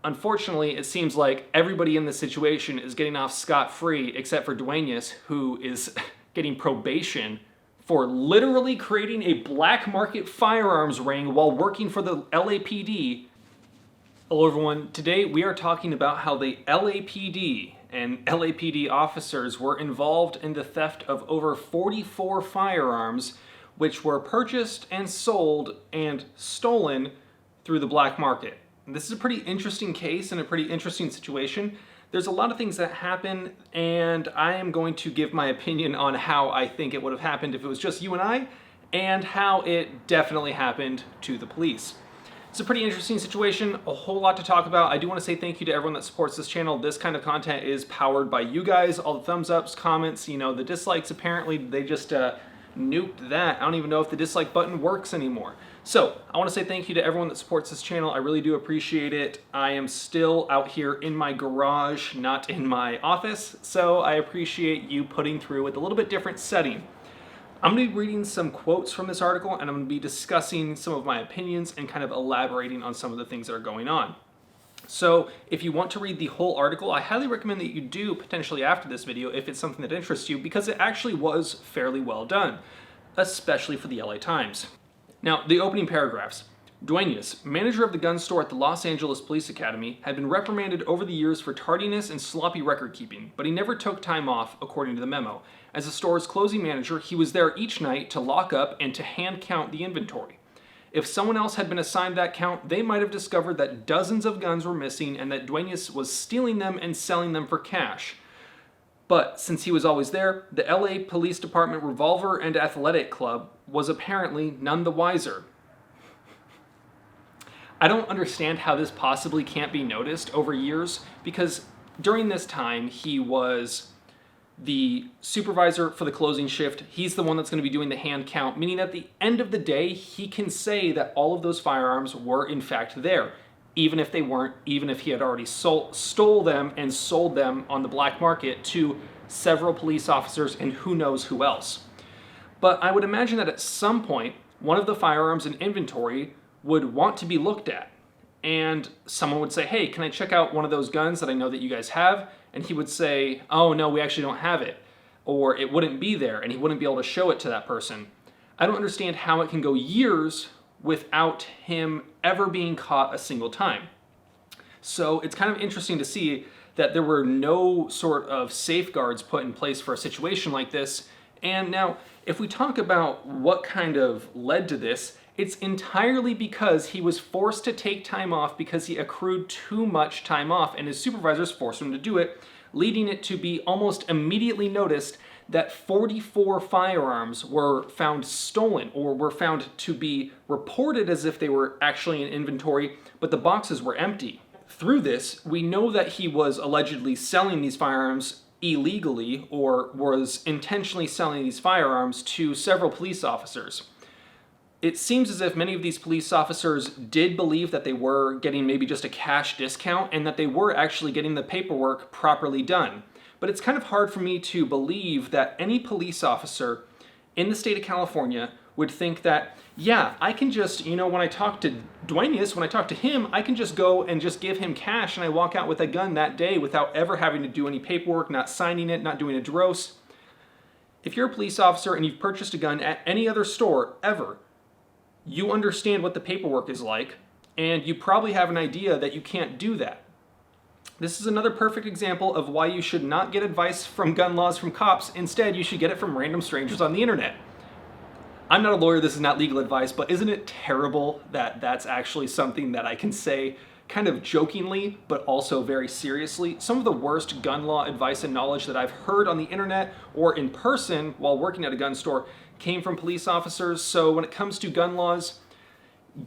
unfortunately, it seems like everybody in this situation is getting off scot-free except for Duenas, who is getting probation for literally creating a black market firearms ring while working for the LAPD. Hello everyone, today we are talking about how the LAPD and LAPD officers were involved in the theft of over 44 firearms which were purchased and sold and stolen through the black market. And this is a pretty interesting case and a pretty interesting situation. There's a lot of things that happen, and I am going to give my opinion on how I think it would have happened if it was just you and I, and how it definitely happened to the police. It's a pretty interesting situation, a whole lot to talk about. I do want to say thank you to everyone that supports this channel. This kind of content is powered by you guys. All the thumbs ups, comments, the dislikes, apparently they just nuked that. I don't even know if the dislike button works anymore. So I want to say thank you to everyone that supports this channel. I really do appreciate it. I am still out here in my garage, not in my office, so I appreciate you putting through with a little bit different setting. I'm going to be reading some quotes from this article, and I'm going to be discussing some of my opinions and kind of elaborating on some of the things that are going on. So if you want to read the whole article, I highly recommend that you do potentially after this video if it's something that interests you, because it actually was fairly well done, especially for the LA Times. Now, the opening paragraphs. Duenas, manager of the gun store at the Los Angeles Police Academy, had been reprimanded over the years for tardiness and sloppy record keeping, but he never took time off, according to the memo. As the store's closing manager, he was there each night to lock up and to hand count the inventory. If someone else had been assigned that count, they might have discovered that dozens of guns were missing and that Duenas was stealing them and selling them for cash. But since he was always there, the LA Police Department Revolver and Athletic Club was apparently none the wiser. I don't understand how this possibly can't be noticed over years, because during this time he was the supervisor for the closing shift. He's the one that's going to be doing the hand count, meaning at the end of the day he can say that all of those firearms were in fact there, even if they weren't, even if he had already stole them and sold them on the black market to several police officers and who knows who else. But I would imagine that at some point, one of the firearms in inventory would want to be looked at. And someone would say, hey, can I check out one of those guns that I know that you guys have? And he would say, oh no, we actually don't have it. Or it wouldn't be there, and he wouldn't be able to show it to that person. I don't understand how it can go years without him ever being caught a single time. So it's kind of interesting to see that there were no sort of safeguards put in place for a situation like this. And now, if we talk about what kind of led to this, it's entirely because he was forced to take time off because he accrued too much time off and his supervisors forced him to do it, leading it to be almost immediately noticed that 44 firearms were found stolen, or were found to be reported as if they were actually in inventory, but the boxes were empty. Through this, we know that he was allegedly selling these firearms illegally, or was intentionally selling these firearms to several police officers. It seems as if many of these police officers did believe that they were getting maybe just a cash discount and that they were actually getting the paperwork properly done. But it's kind of hard for me to believe that any police officer in the state of California would think that, yeah, I can just, when I talk to Duenas, when I talk to him, I can just go and just give him cash and I walk out with a gun that day without ever having to do any paperwork, not signing it, not doing a DROS. If you're a police officer and you've purchased a gun at any other store ever, you understand what the paperwork is like, and you probably have an idea that you can't do that. This is another perfect example of why you should not get advice from gun laws from cops. Instead, you should get it from random strangers on the internet. I'm not a lawyer, this is not legal advice, but isn't it terrible that that's actually something that I can say kind of jokingly, but also very seriously? Some of the worst gun law advice and knowledge that I've heard on the internet or in person while working at a gun store came from police officers. So when it comes to gun laws,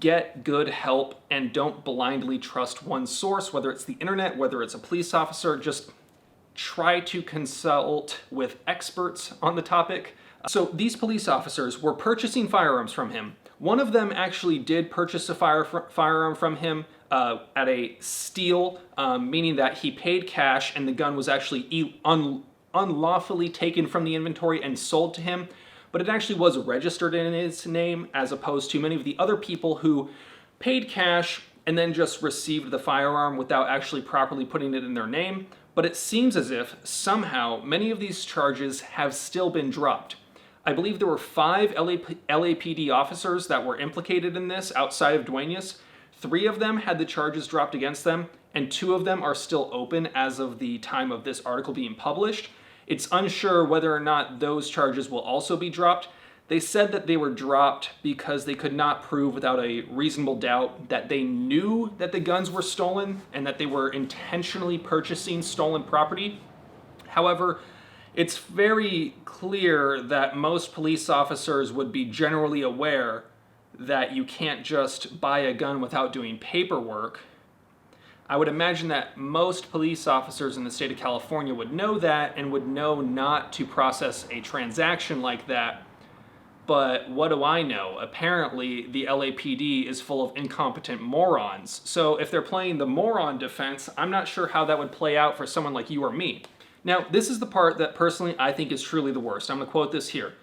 get good help and don't blindly trust one source, whether it's the internet, whether it's a police officer. Just try to consult with experts on the topic. So these police officers were purchasing firearms from him. One of them actually did purchase a firearm from him at a steal, meaning that he paid cash and the gun was actually unlawfully taken from the inventory and sold to him. But it actually was registered in his name, as opposed to many of the other people who paid cash, and then just received the firearm without actually properly putting it in their name. But it seems as if somehow many of these charges have still been dropped. I believe there were 5 LAPD officers that were implicated in this outside of Duenas. 3 of them had the charges dropped against them, and 2 of them are still open as of the time of this article being published. It's unsure whether or not those charges will also be dropped. They said that they were dropped because they could not prove without a reasonable doubt that they knew that the guns were stolen and that they were intentionally purchasing stolen property. However, it's very clear that most police officers would be generally aware that you can't just buy a gun without doing paperwork. I would imagine that most police officers in the state of California would know that and would know not to process a transaction like that. But what do I know? Apparently, the LAPD is full of incompetent morons. So if they're playing the moron defense, I'm not sure how that would play out for someone like you or me. Now, this is the part that personally I think is truly the worst. I'm going to quote this here.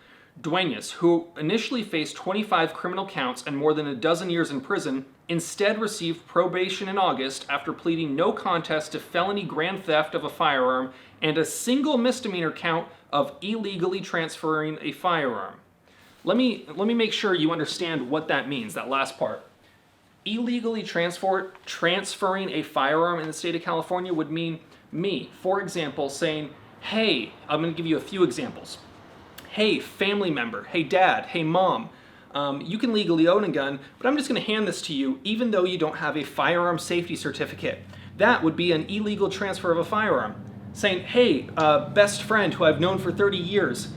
Duenas, who initially faced 25 criminal counts and more than a dozen years in prison, instead received probation in August after pleading no contest to felony grand theft of a firearm and a single misdemeanor count of illegally transferring a firearm. Let me make sure you understand what that means, that last part. Illegally transferring a firearm in the state of California would mean me, for example, saying, hey, I'm going to give you a few examples. Hey, family member, hey, dad, hey, mom, you can legally own a gun, but I'm just going to hand this to you even though you don't have a firearm safety certificate. That would be an illegal transfer of a firearm. Saying, hey, best friend who I've known for 30 years,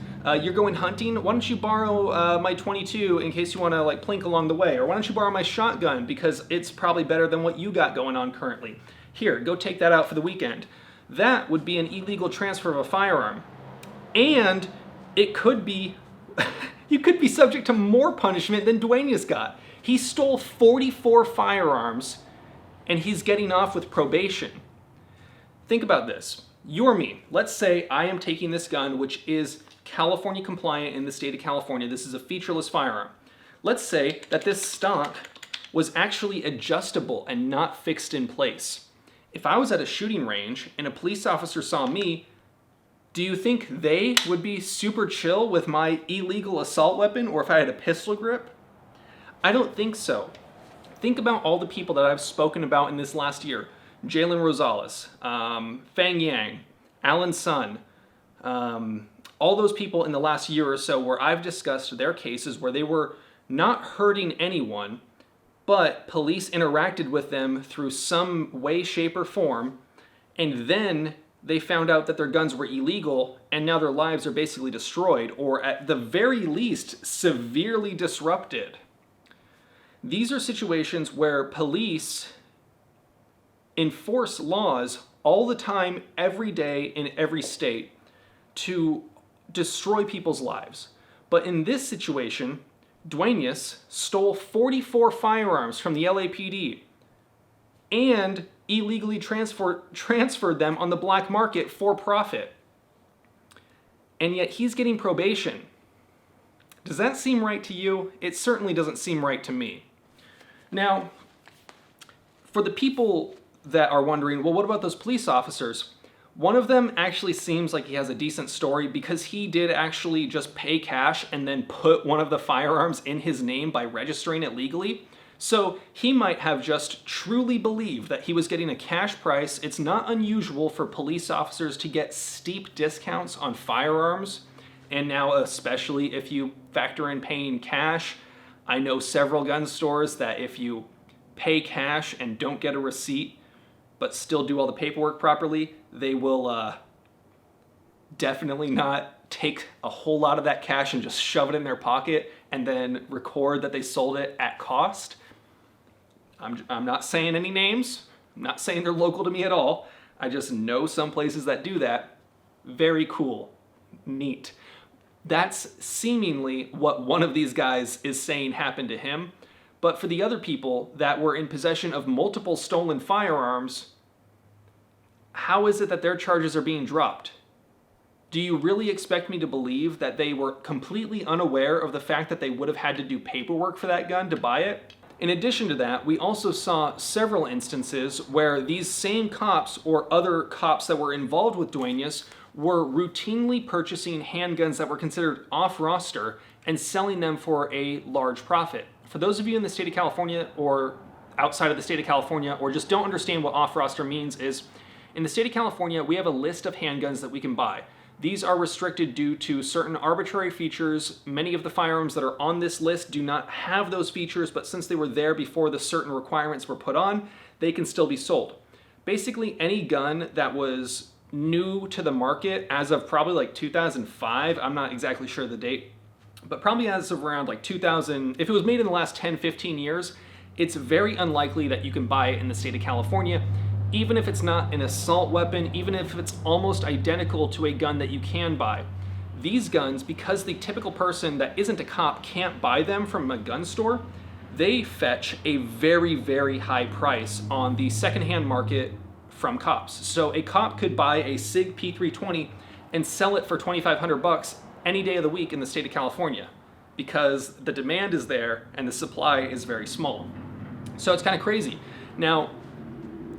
you're going hunting, why don't you borrow my 22 in case you want to like plink along the way, or why don't you borrow my shotgun because it's probably better than what you got going on currently. Here, go take that out for the weekend. That would be an illegal transfer of a firearm. And it could be, you could be subject to more punishment than Duenas got. He stole 44 firearms and he's getting off with probation. Think about this. You or me, let's say I am taking this gun, which is California compliant in the state of California. This is a featureless firearm. Let's say that this stock was actually adjustable and not fixed in place. If I was at a shooting range and a police officer saw me, do you think they would be super chill with my illegal assault weapon or if I had a pistol grip? I don't think so. Think about all the people that I've spoken about in this last year. Jalen Rosales, Fang Yang, Alan Sun, all those people in the last year or so where I've discussed their cases where they were not hurting anyone, but police interacted with them through some way, shape, or form, and then they found out that their guns were illegal, and now their lives are basically destroyed, or at the very least, severely disrupted. These are situations where police enforce laws all the time, every day, in every state, to destroy people's lives. But in this situation, Duenas stole 44 firearms from the LAPD and illegally transferred them on the black market for profit. And yet he's getting probation. Does that seem right to you? It certainly doesn't seem right to me. Now, for the people that are wondering, well, what about those police officers? One of them actually seems like he has a decent story because he did actually just pay cash and then put one of the firearms in his name by registering it legally. So he might have just truly believed that he was getting a cash price. It's not unusual for police officers to get steep discounts on firearms. And now, especially if you factor in paying cash, I know several gun stores that if you pay cash and don't get a receipt, but still do all the paperwork properly, they will definitely not take a whole lot of that cash and just shove it in their pocket and then record that they sold it at cost. I'm not saying any names. I'm not saying they're local to me at all. I just know some places that do that. Very cool. Neat. That's seemingly what one of these guys is saying happened to him. But for the other people that were in possession of multiple stolen firearms, how is it that their charges are being dropped? Do you really expect me to believe that they were completely unaware of the fact that they would have had to do paperwork for that gun to buy it? In addition to that, we also saw several instances where these same cops or other cops that were involved with dueñas were routinely purchasing handguns that were considered off-roster and selling them for a large profit. For those of you in the state of California or outside of the state of California or just don't understand what off-roster means, is in the state of California, we have a list of handguns that we can buy. These are restricted due to certain arbitrary features. Many of the firearms that are on this list do not have those features, but since they were there before the certain requirements were put on, they can still be sold. Basically, any gun that was new to the market as of probably like 2005, I'm not exactly sure the date, but probably as of around like 2000, if it was made in the last 10, 15 years, it's very unlikely that you can buy it in the state of California. Even if it's not an assault weapon, even if it's almost identical to a gun that you can buy. These guns, because the typical person that isn't a cop can't buy them from a gun store, they fetch a very, very high price on the secondhand market from cops. So a cop could buy a SIG P320 and sell it for $2,500 any day of the week in the state of California because the demand is there and the supply is very small. So it's kind of crazy. Now,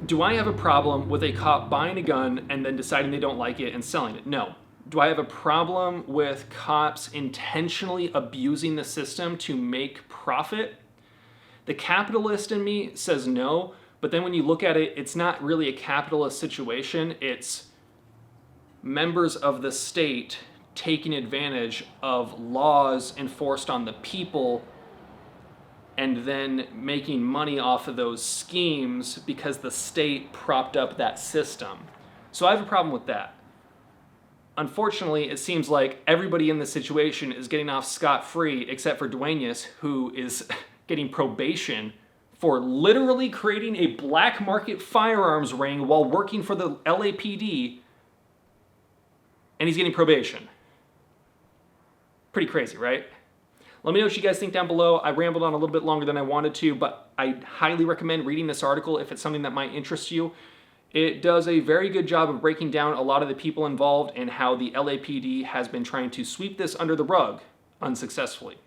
do I have a problem with a cop buying a gun and then deciding they don't like it and selling it? No. Do I have a problem with cops intentionally abusing the system to make profit? The capitalist in me says no, but then when you look at it, it's not really a capitalist situation. It's members of the state taking advantage of laws enforced on the people and then making money off of those schemes because the state propped up that system. So I have a problem with that. Unfortunately, it seems like everybody in this situation is getting off scot-free except for Dueñas, who is getting probation for literally creating a black market firearms ring while working for the LAPD, and he's getting probation. Pretty crazy, right? Let me know what you guys think down below. I rambled on a little bit longer than I wanted to, but I highly recommend reading this article if it's something that might interest you. It does a very good job of breaking down a lot of the people involved and how the LAPD has been trying to sweep this under the rug unsuccessfully.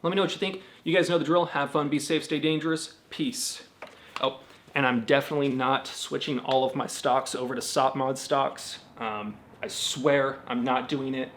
Let me know what you think. You guys know the drill. Have fun, be safe, stay dangerous. Peace. Oh, and I'm definitely not switching all of my stocks over to SOP mod stocks. I swear I'm not doing it.